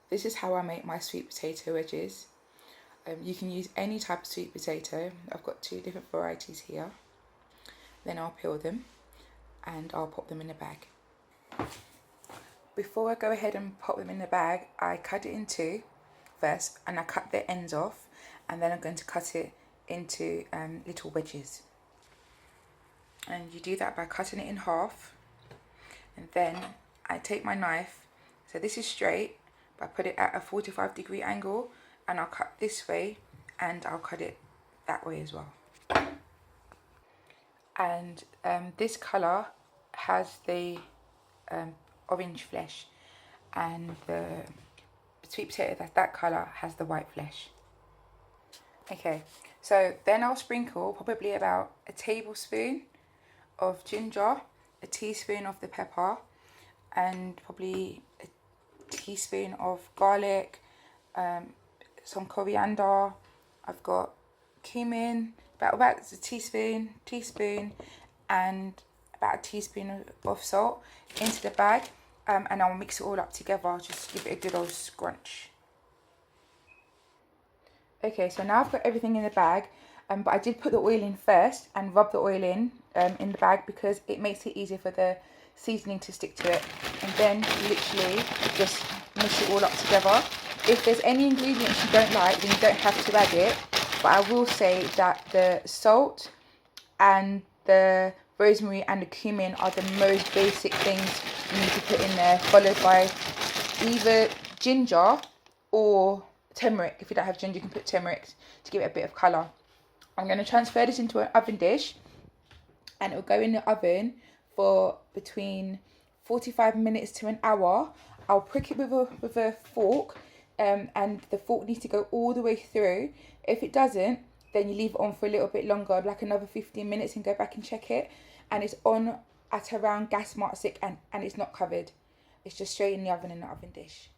this is how I make my sweet potato wedges. You can use any type of sweet potato. I've got 2 different varieties here. Then I'll peel them and I'll pop them in a bag. Before I go ahead and pop them in the bag, I cut it in 2 first, and I cut the ends off, and then I'm going to cut it into little wedges. And you do that by cutting it in half, and then I take my knife, so this is straight, but I put it at a 45-degree angle, and I'll cut this way and I'll cut it that way as well. And this colour has the orange flesh, and the sweet potato that's that colour has the white flesh. Okay, so then I'll sprinkle probably about a tablespoon of ginger, a teaspoon of the pepper, and probably a teaspoon of garlic, some coriander. I've got cumin, about a teaspoon, and about a teaspoon of salt into the bag, and I'll mix it all up together, just give it a good old scrunch. Okay, so now I've got everything in the bag, but I did put the oil in first and rub the oil in the bag because it makes it easier for the seasoning to stick to it. And then literally just mix it all up together. If there's any ingredients you don't like, then you don't have to add it. But I will say that the salt and the rosemary and the cumin are the most basic things you need to put in there, followed by either ginger or turmeric. If you don't have ginger, you can put turmeric to give it a bit of colour. I'm going to transfer this into an oven dish, and it will go in the oven for between 45 minutes to an hour. I'll prick it with a fork, and the fork needs to go all the way through. If it doesn't, then you leave it on for a little bit longer, like another 15 minutes, and go back and check it. And it's on at around gas mark 6, and it's not covered. It's just straight in the oven dish.